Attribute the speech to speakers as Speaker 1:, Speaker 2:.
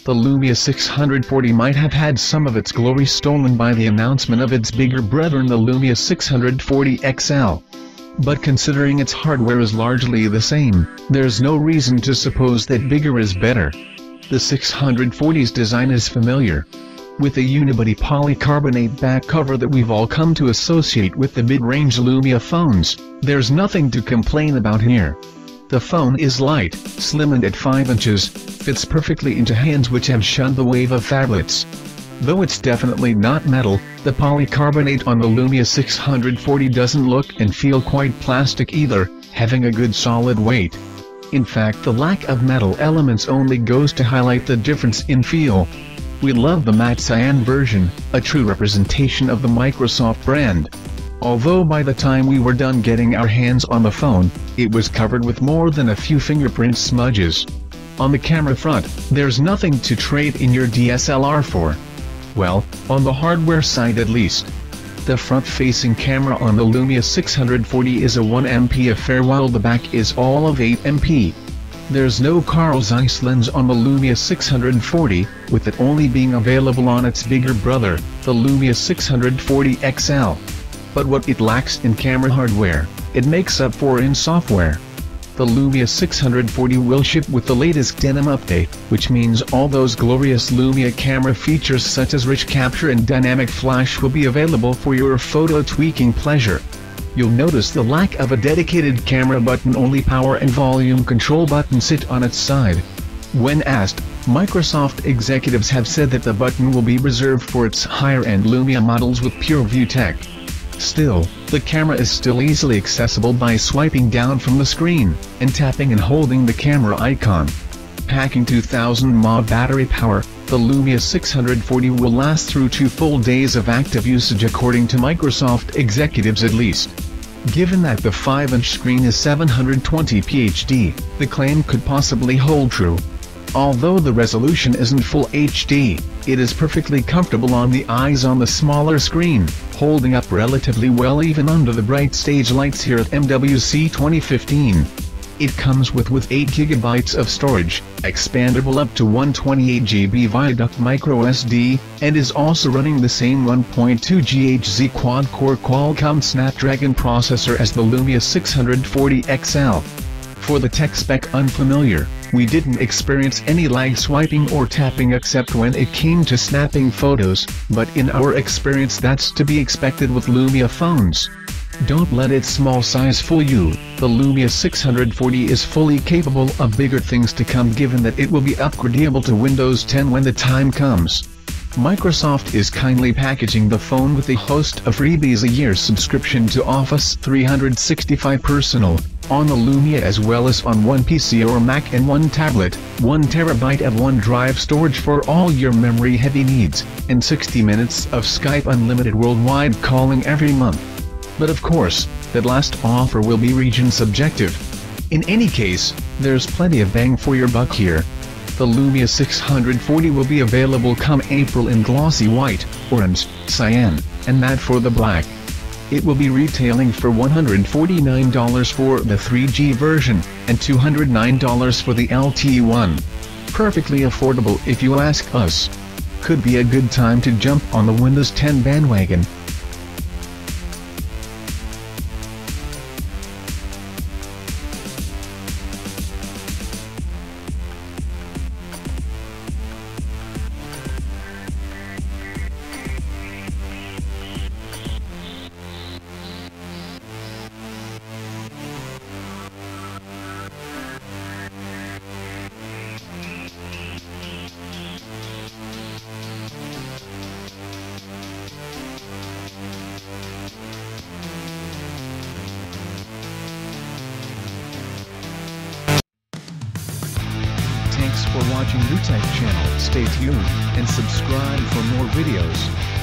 Speaker 1: the Lumia 640 might have had some of its glory stolen by the announcement of its bigger brethren the Lumia 640 XL. But considering its hardware is largely the same, there's no reason to suppose that bigger is better. The 640's design is familiar. With a unibody polycarbonate back cover that we've all come to associate with the mid-range Lumia phones, there's nothing to complain about here. The phone is light, slim and at 5 inches, fits perfectly into hands which have shunned the wave of phablets. Though it's definitely not metal, the polycarbonate on the Lumia 640 doesn't look and feel quite plastic either, having a good solid weight. In fact, the lack of metal elements only goes to highlight the difference in feel. We love the matte cyan version, a true representation of the Microsoft brand. Although by the time we were done getting our hands on the phone, it was covered with more than a few fingerprint smudges. On the camera front, there's nothing to trade in your DSLR for. Well, on the hardware side at least. The front-facing camera on the Lumia 640 is a 1MP affair while the back is all of 8MP. There's no Carl Zeiss lens on the Lumia 640, with it only being available on its bigger brother, the Lumia 640 XL. But what it lacks in camera hardware, it makes up for in software. The Lumia 640 will ship with the latest Denim update, which means all those glorious Lumia camera features such as rich capture and dynamic flash will be available for your photo tweaking pleasure. You'll notice the lack of a dedicated camera button, only power and volume control buttons sit on its side. When asked, Microsoft executives have said that the button will be reserved for its higher-end Lumia models with PureView tech. Still, the camera is still easily accessible by swiping down from the screen, and tapping and holding the camera icon. Packing 2000 mAh battery power, the Lumia 640 will last through 2 full days of active usage according to Microsoft executives at least. Given that the 5-inch screen is 720p HD, the claim could possibly hold true. Although the resolution isn't full HD, it is perfectly comfortable on the eyes on the smaller screen, holding up relatively well even under the bright stage lights here at MWC 2015. It comes with 8GB of storage, expandable up to 128GB via duct microSD, and is also running the same 1.2 GHz quad-core Qualcomm Snapdragon processor as the Lumia 640 XL. For the tech spec unfamiliar, we didn't experience any lag swiping or tapping except when it came to snapping photos, but in our experience that's to be expected with Lumia phones. Don't let its small size fool you, the Lumia 640 is fully capable of bigger things to come given that it will be upgradable to Windows 10 when the time comes. Microsoft is kindly packaging the phone with a host of freebies: a year's subscription to Office 365 Personal, on the Lumia as well as on one PC or Mac, and one tablet, 1TB of OneDrive storage for all your memory-heavy needs, and 60 minutes of Skype unlimited worldwide calling every month. But of course, that last offer will be region subjective. In any case, there's plenty of bang for your buck here. The Lumia 640 will be available come April in glossy white, orange, cyan, and matte for the black. It will be retailing for $149 for the 3G version, and $209 for the LTE one. Perfectly affordable if you ask us. Could be a good time to jump on the Windows 10 bandwagon. Thanks for watching NewTech channel. Stay tuned, and subscribe for more videos.